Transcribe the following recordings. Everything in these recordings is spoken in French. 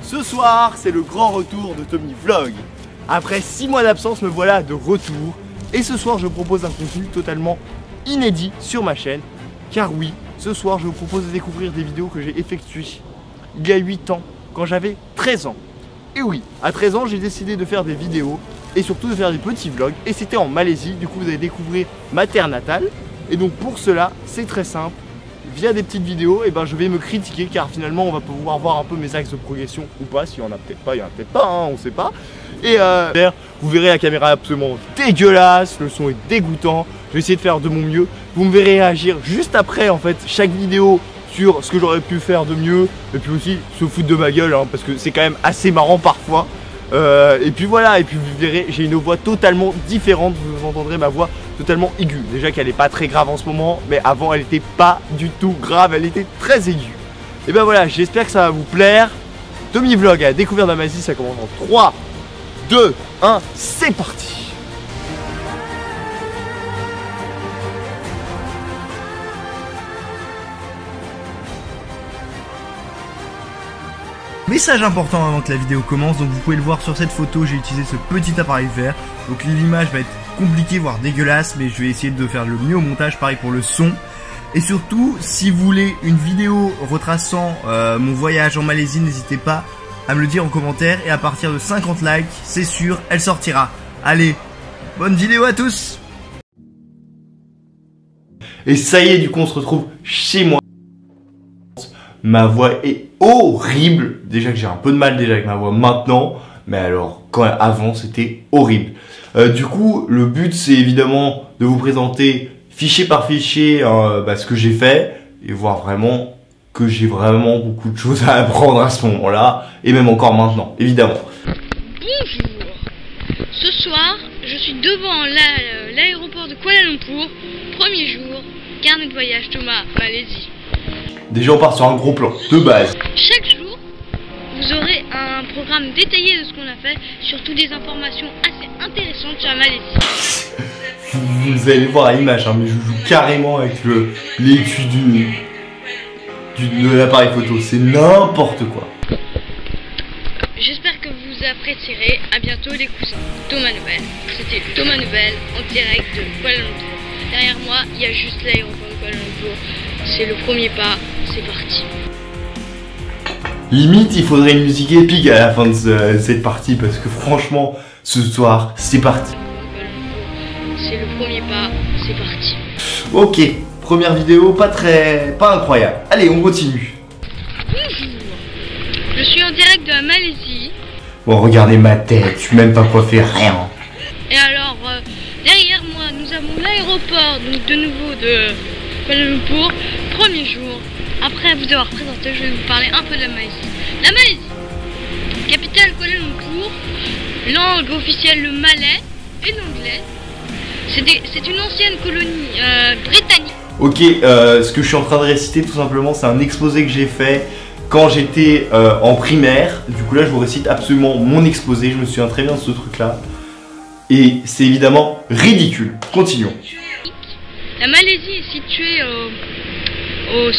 Ce soir, c'est le grand retour de Tommy Vlog. Après 6 mois d'absence, me voilà de retour. Et ce soir, je vous propose un contenu totalement inédit sur ma chaîne. Car oui, ce soir, je vous propose de découvrir des vidéos que j'ai effectuées il y a 8 ans, quand j'avais 13 ans. Et oui, à 13 ans, j'ai décidé de faire des vidéos et surtout de faire des petits vlogs. Et c'était en Malaisie, du coup vous allez découvrir ma terre natale. Et donc pour cela, c'est très simple. Via des petites vidéos, et ben je vais me critiquer car finalement on va pouvoir voir un peu mes axes de progression ou pas. S'il y en a peut-être pas, il y en a peut-être pas, hein, on sait pas. Et vous verrez la caméra absolument dégueulasse, le son est dégoûtant. Je vais essayer de faire de mon mieux. Vous me verrez réagir juste après en fait chaque vidéo sur ce que j'aurais pu faire de mieux. Et puis aussi se foutre de ma gueule hein, parce que c'est quand même assez marrant parfois. Et puis voilà, et puis vous verrez, j'ai une voix totalement différente, vous entendrez ma voix totalement aiguë. Déjà qu'elle n'est pas très grave en ce moment, mais avant elle n'était pas du tout grave, elle était très aiguë. Et ben voilà, j'espère que ça va vous plaire. Tommy Vlog à découvrir d'Amazie, ça commence en 3, 2, 1, c'est parti. Message important avant que la vidéo commence, donc vous pouvez le voir sur cette photo, j'ai utilisé ce petit appareil vert. Donc l'image va être compliquée, voire dégueulasse, mais je vais essayer de faire le mieux au montage, pareil pour le son. Et surtout, si vous voulez une vidéo retraçant mon voyage en Malaisie, n'hésitez pas à me le dire en commentaire. Et à partir de 50 likes, c'est sûr, elle sortira. Allez, bonne vidéo à tous. Et ça y est, du coup on se retrouve chez moi. Ma voix est horrible. Déjà que j'ai un peu de mal déjà avec ma voix maintenant. Mais alors, avant, c'était horrible. Du coup, le but, c'est évidemment de vous présenter fichier par fichier ce que j'ai fait. Et voir vraiment que j'ai vraiment beaucoup de choses à apprendre à ce moment-là. Et même encore maintenant, évidemment. Bonjour. Ce soir, je suis devant l'aéroport de Kuala Lumpur. Premier jour, carnet de voyage Thomas, Malaisie. Déjà on part sur un gros plan, de base. Chaque jour, vous aurez un programme détaillé de ce qu'on a fait, surtout des informations assez intéressantes sur la Malaisie. Vous allez voir à l'image, hein, mais je joue carrément avec l'étui de l'appareil photo, c'est n'importe quoi. J'espère que vous apprécierez. À bientôt les cousins. Thomas Nouvelle. C'était Thomas Nouvelle en direct de Kuala Lumpur. Derrière moi, il y a juste l'aéroport de Kuala Lumpur. C'est le premier pas, c'est parti. Limite, il faudrait une musique épique à la fin de cette partie parce que franchement, ce soir, c'est parti. C'est le premier pas, c'est parti. Ok, première vidéo, pas incroyable. Allez, on continue. Bonjour, je suis en direct de la Malaisie. Bon, regardez ma tête, je suis même pas coiffé, rien. Et alors, derrière moi, nous avons l'aéroport, donc de nouveau de Kuala Lumpur, premier jour. Après vous avoir présenté, je vais vous parler un peu de la Malaisie. La Malaisie, capitale Kuala Lumpur, langue officielle le malais et l'anglais. C'est une ancienne colonie britannique. Ok, ce que je suis en train de réciter tout simplement, c'est un exposé que j'ai fait quand j'étais en primaire. Du coup là, je vous récite absolument mon exposé, je me souviens très bien de ce truc là. Et c'est évidemment ridicule. Continuons. La Malaisie est située au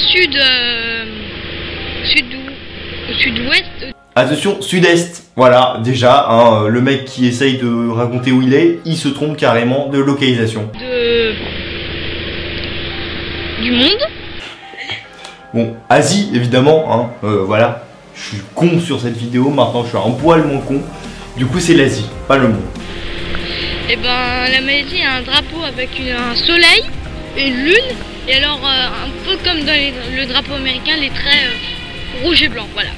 sud-ouest. Attention, sud-est. Voilà, déjà, hein, le mec qui essaye de raconter où il se trompe carrément de localisation. Du monde. Bon, Asie, évidemment, hein, voilà. Je suis con sur cette vidéo, maintenant je suis un poil moins con. Du coup, c'est l'Asie, pas le monde. Et ben, la Malaisie a un drapeau avec un soleil et une lune. Et alors, un peu comme dans le drapeau américain, les traits rouge et blanc, voilà.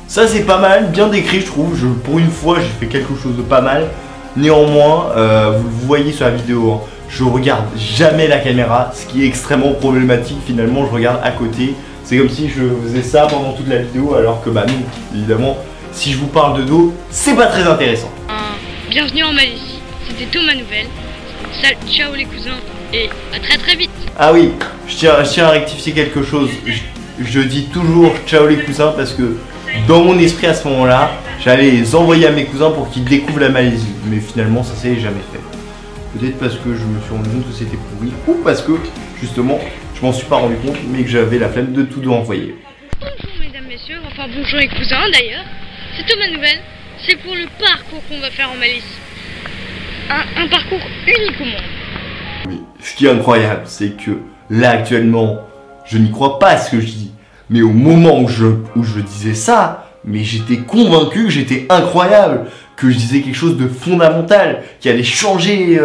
Ça c'est pas mal, bien décrit je trouve. Pour une fois j'ai fait quelque chose de pas mal. Néanmoins, vous le voyez sur la vidéo, hein, je regarde jamais la caméra, ce qui est extrêmement problématique. Finalement je regarde à côté. C'est comme si je faisais ça pendant toute la vidéo, alors que bah non, évidemment, si je vous parle de dos, c'est pas très intéressant. Bienvenue en Malaisie, c'était Thomas Nouvelle. Ciao les cousins et à très très vite. Ah oui, je tiens à rectifier quelque chose. Je dis toujours ciao les cousins parce que dans mon esprit à ce moment-là, j'allais les envoyer à mes cousins pour qu'ils découvrent la Malaisie. Mais finalement, ça s'est jamais fait. Peut-être parce que je me suis rendu compte que c'était pourri, ou parce que justement, je m'en suis pas rendu compte, mais que j'avais la flemme de tout envoyer. Bonjour mesdames, messieurs, enfin bonjour les cousins d'ailleurs. c'est Thomas Nouvelle, c'est pour le parcours qu'on va faire en Malaisie. Un parcours unique au monde. Oui, ce qui est incroyable, c'est que là actuellement, je n'y crois pas à ce que je dis. Mais au moment où je disais ça, mais j'étais convaincu que j'étais incroyable, que je disais quelque chose de fondamental, qui allait changer,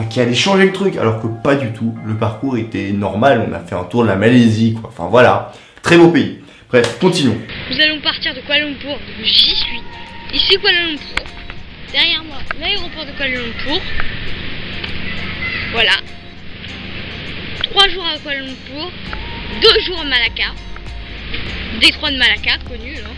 qui allait changer le truc, alors que pas du tout. Le parcours était normal, on a fait un tour de la Malaisie, quoi. Enfin voilà, très beau pays. Bref, continuons. Nous allons partir de Kuala Lumpur, j'y suis. Ici Kuala Lumpur. Derrière moi, l'aéroport de Kuala Lumpur. Voilà. 3 jours à Kuala Lumpur, 2 jours à Malacca. Détroit de Malacca, connu, hein.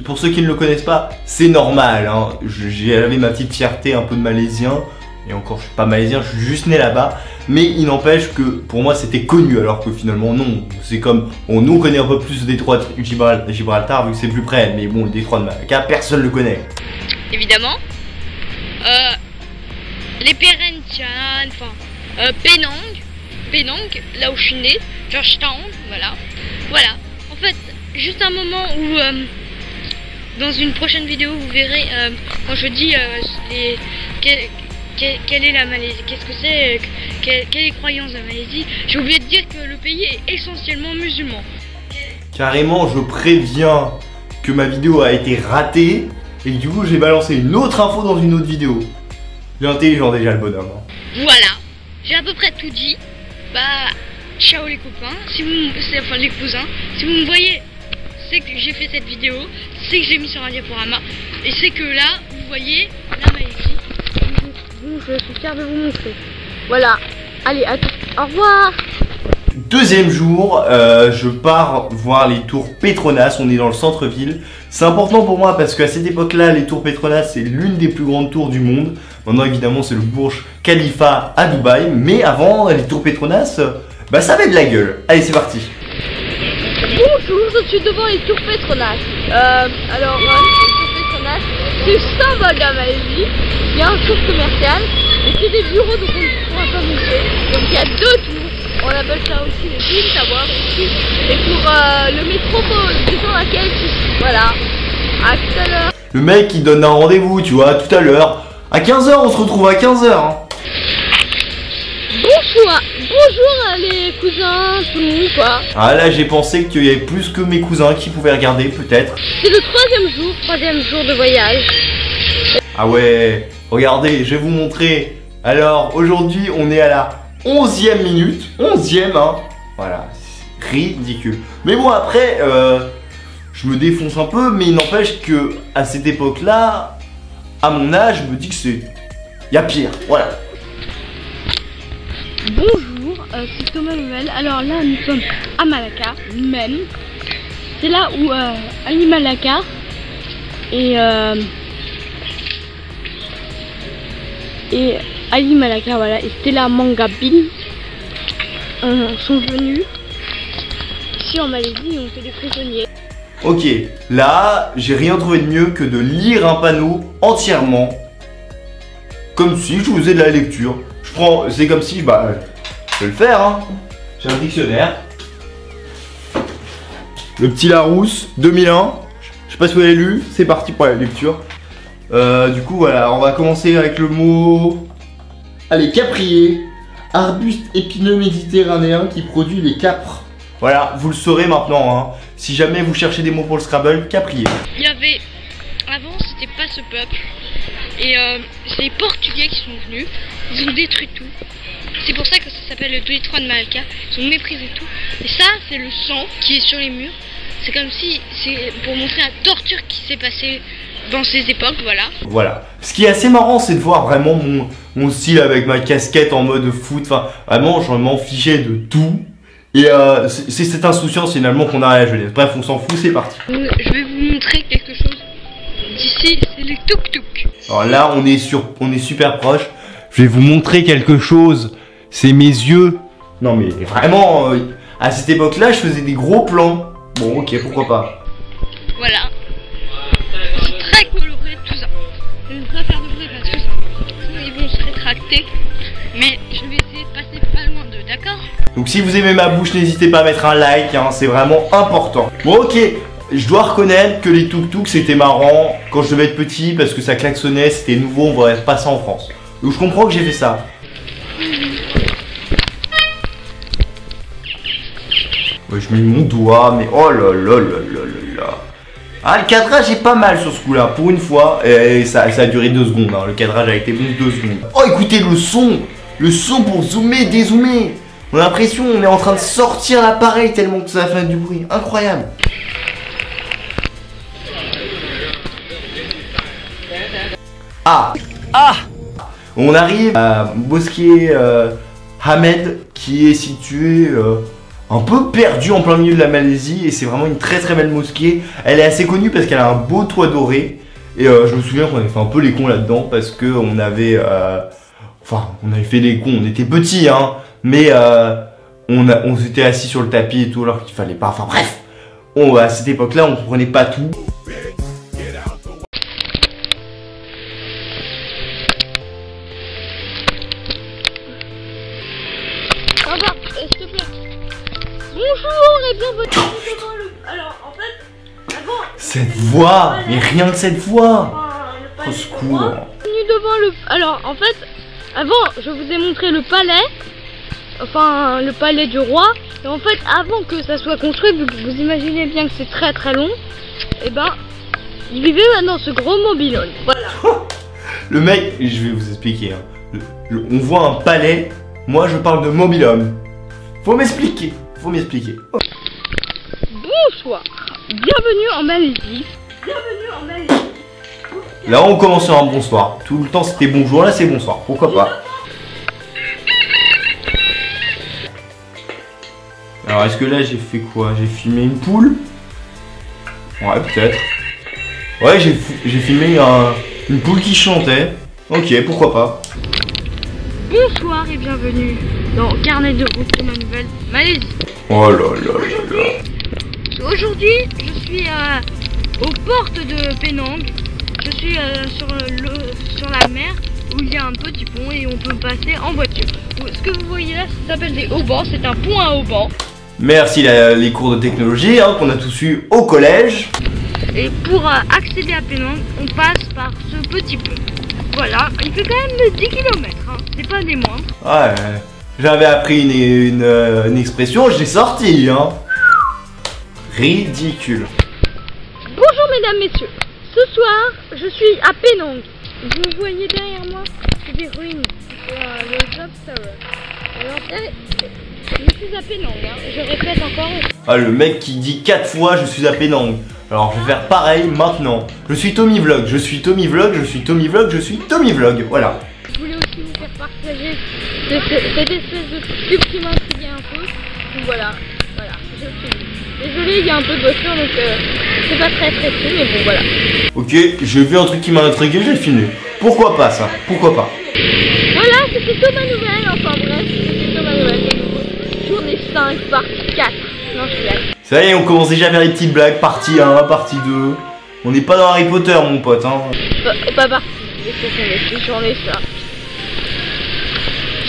Pour ceux qui ne le connaissent pas, c'est normal, hein. J'avais ma petite fierté un peu de malaisien. Et encore, je suis pas malaisien, je suis juste né là-bas. Mais il n'empêche que pour moi c'était connu, alors que finalement non. C'est comme, nous on connaît un peu plus le détroit de Gibraltar vu que c'est plus près. Mais bon, le détroit de Malacca, personne le connaît. Évidemment. Les Perhentian, enfin, Penang, là où je suis né, Georgetown, voilà. Voilà. En fait, juste un moment où, dans une prochaine vidéo, vous verrez, quand je dis quelle est la Malaisie, qu'est-ce que c'est, quelle est les croyances de la Malaisie, j'ai oublié de dire que le pays est essentiellement musulman. Carrément, je préviens que ma vidéo a été ratée et que du coup j'ai balancé une autre info dans une autre vidéo. Il est intelligent déjà le bonhomme. Hein. Voilà, j'ai à peu près tout dit. Bah, ciao les copains, enfin les cousins, si vous me voyez, c'est que j'ai fait cette vidéo, c'est que j'ai mis sur un diaporama, et c'est que là, vous voyez la Malaisie. Je suis fier de vous montrer. Voilà. Allez, à tout. Au revoir. Deuxième jour, je pars voir les tours Petronas. On est dans le centre-ville. C'est important pour moi parce qu'à cette époque-là, les tours Petronas, c'est l'une des plus grandes tours du monde. Maintenant, évidemment, c'est le Burj Khalifa à Dubaï. Mais avant, les tours Petronas, bah ça avait de la gueule. Allez, c'est parti. Bonjour, je suis devant les tours Petronas. Alors, les tours Petronas, c'est le symbole de la Malaisie. Il y a un tour commercial et c'est des bureaux, donc on ne pourra pas monter. Donc il y a 2 tours, on appelle ça aussi les Twin Towers ici. Et pour le métropole, dans laquelle, voilà, à tout à l'heure. Le mec il donne un rendez-vous, tu vois, tout à l'heure. À 15h, on se retrouve à 15h. Hein. Bonjour les cousins, tout le monde quoi. Ah là j'ai pensé qu'il y avait plus que mes cousins qui pouvaient regarder peut-être. C'est le troisième jour de voyage. Ah ouais, regardez, je vais vous montrer. Alors aujourd'hui on est à la 11e minute, 11e hein. Voilà, c'est ridicule. Mais bon après, je me défonce un peu, mais il n'empêche que à cette époque-là, à mon âge, je me dis que c'est... Il y a pire, voilà. Bonjour, c'est Thomas Nouvelle. Alors là nous sommes à Malacca, même. C'est là où Ali Malacca et Ali Malacca, voilà, et Stella Mangabin sont venus ici en Malaisie et ont fait des prisonniers. Ok, là, j'ai rien trouvé de mieux que de lire un panneau entièrement, comme si je faisais de la lecture. Je prends, c'est comme si, bah, je vais le faire, hein. J'ai un dictionnaire. Le petit Larousse, 2001. Je sais pas si vous l'avez lu, c'est parti pour la lecture. Du coup, voilà, on va commencer avec le mot... Allez, caprier. Arbuste épineux méditerranéen qui produit les capres. Voilà, vous le saurez maintenant, hein. Si jamais vous cherchez des mots pour le Scrabble, caprier. Il y avait... Avant, c'était pas ce peuple. Et c'est les Portugais qui sont venus. Ils ont détruit tout. C'est pour ça que ça s'appelle le détroit de Malacca. Ils ont méprisé tout. Et ça, c'est le sang qui est sur les murs. C'est comme si... C'est pour montrer la torture qui s'est passée dans ces époques, voilà. Voilà. Ce qui est assez marrant, c'est de voir vraiment mon style avec ma casquette en mode foot. Enfin, vraiment, je m'en fichais de tout. Et c'est cette insouciance finalement qu'on a à la jeunesse. Bref, on s'en fout, c'est parti. Je vais vous montrer quelque chose. D'ici, c'est le tuk-tuk. Alors là, on est super proche. Je vais vous montrer quelque chose. C'est mes yeux. Non mais vraiment, à cette époque-là, je faisais des gros plans. Bon, ok, pourquoi pas. Voilà. C'est très coloré tout ça. Je ne vais pas faire de bruit parce que sinon ils vont se rétracter. Mais je vais essayer de passer pas loin d'eux, d'accord? Donc si vous aimez ma bouche, n'hésitez pas à mettre un like, hein, c'est vraiment important. Bon ok, Je dois reconnaître que les tuk-tuk c'était marrant quand je devais être petit parce que ça klaxonnait, c'était nouveau, on voyait pas ça en France. Donc je comprends que j'ai fait ça. Ouais, je mets mon doigt, mais oh là là là là là là. Ah, le cadrage est pas mal sur ce coup-là, pour une fois. Et ça a duré 2 secondes, hein. Le cadrage a été bon 2 secondes. Oh, écoutez le son! Le son pour zoomer, dézoomer. On a l'impression qu'on est en train de sortir l'appareil tellement que ça fait du bruit. Incroyable. Ah! Ah! On arrive à Mosquée Hamed qui est situé un peu perdu en plein milieu de la Malaisie et c'est vraiment une très très belle mosquée. Elle est assez connue parce qu'elle a un beau toit doré et je me souviens qu'on avait fait un peu les cons là-dedans parce que on avait fait les cons, on était petits hein, mais on s'était assis sur le tapis et tout alors qu'il fallait pas, enfin bref, à cette époque-là on comprenait pas tout. S'il te plaît. Bonjour et bienvenue devant le... Alors, en fait, avant... Cette voix, mais rien que cette voix. Au secours. Bienvenue devant le... Alors, en fait, avant, je vous ai montré le palais. Enfin, le palais du roi. Et en fait, avant que ça soit construit, vous imaginez bien que c'est très très long. Et ben, il vivait dans ce gros mobil-home. Voilà. Le mec, je vais vous expliquer. Hein. On voit un palais. Moi, je parle de mobil-home. Faut m'expliquer. Bonsoir. Bienvenue en Malaisie. Bienvenue en Malaisie. Là, on commence sur un bonsoir. Tout le temps, c'était bonjour. Là, c'est bonsoir. Pourquoi pas? Alors, est-ce que là, j'ai fait quoi? J'ai filmé une poule? Ouais, peut-être. Ouais, j'ai filmé une poule qui chantait. Ok, pourquoi pas. Bonsoir et bienvenue dans Carnet de route de ma nouvelle Malaisie. Oh là là là là. Aujourd'hui, je suis aux portes de Penang. Je suis sur la mer où il y a un petit pont et on peut passer en voiture. Ce que vous voyez là, ça s'appelle des haubans. C'est un pont à haubans. Merci les cours de technologie hein, qu'on a tous eu au collège. Et pour accéder à Penang, on passe par ce petit pont. Voilà, il fait quand même 10 km, hein. C'est pas des moindres. Ouais, j'avais appris une expression, je l'ai sortie, hein. Ridicule. Bonjour mesdames, messieurs. Ce soir, je suis à Penang. Vous voyez derrière moi, c'est des ruines. Le Job Tower. Alors, je suis à Penang, hein. Je répète encore. Ah, le mec qui dit 4 fois je suis à Penang. Alors je vais faire pareil maintenant. Je suis Tommy Vlog, je suis Tommy Vlog, je suis Tommy Vlog, je suis Tommy Vlog. Voilà. Je voulais aussi vous faire partager cette espèce de pub qui m'intriguait un peu. Donc voilà, je filme. Désolé, il y a un peu de voiture donc c'est pas très précis, mais bon voilà. Ok, j'ai vu un truc qui m'a intrigué, j'ai filmé. Pourquoi pas ça? Pourquoi pas? Voilà, c'était Thomas Nouvelle, enfin bref, c'était Thomas Nouvelle. Journée 5, partie 4. Non, je blague. Ça y est, on commence déjà à faire les petites blagues, partie 1, partie 2. On n'est pas dans Harry Potter, mon pote, hein. Pas partie, c'est journée ça.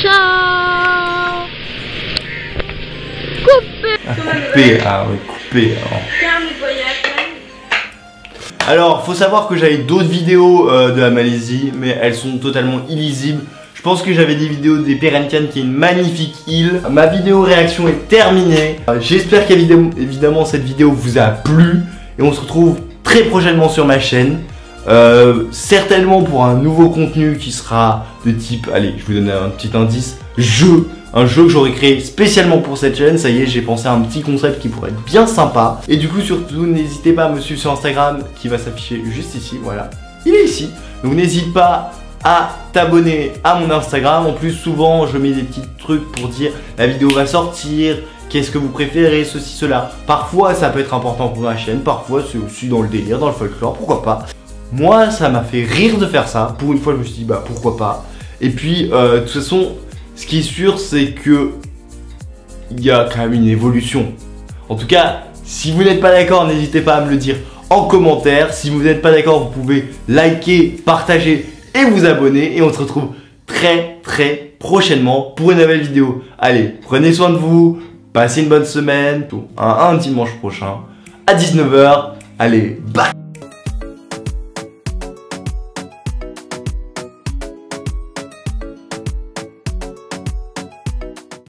Ciao. Coupé. Coupé, ah ouais, coupé. Alors, faut savoir que j'avais d'autres vidéos de la Malaisie, mais elles sont totalement illisibles. Je pense que j'avais des vidéos des Perhentian qui est une magnifique île. Ma vidéo réaction est terminée. J'espère qu'évidemment cette vidéo vous a plu. Et on se retrouve très prochainement sur ma chaîne. Certainement pour un nouveau contenu qui sera de type, allez, je vous donne un petit indice, jeu. Un jeu que j'aurais créé spécialement pour cette chaîne. Ça y est, j'ai pensé à un petit concept qui pourrait être bien sympa. Et du coup, surtout, n'hésitez pas à me suivre sur Instagram qui va s'afficher juste ici, voilà. Il est ici. Donc n'hésite pas à t'abonner à mon Instagram. En plus, souvent, je mets des petits trucs pour dire la vidéo va sortir, qu'est-ce que vous préférez, ceci, cela. Parfois, ça peut être important pour ma chaîne. Parfois, c'est aussi dans le délire, dans le folklore, pourquoi pas. Moi, ça m'a fait rire de faire ça. Pour une fois, je me suis dit, bah pourquoi pas. Et puis, de toute façon, ce qui est sûr, c'est que il y a quand même une évolution. En tout cas, si vous n'êtes pas d'accord, n'hésitez pas à me le dire en commentaire. Si vous n'êtes pas d'accord, vous pouvez liker, partager et vous abonner. Et on se retrouve très très prochainement pour une nouvelle vidéo. Allez, prenez soin de vous, passez une bonne semaine, un dimanche prochain. à 19 h. Allez, bye.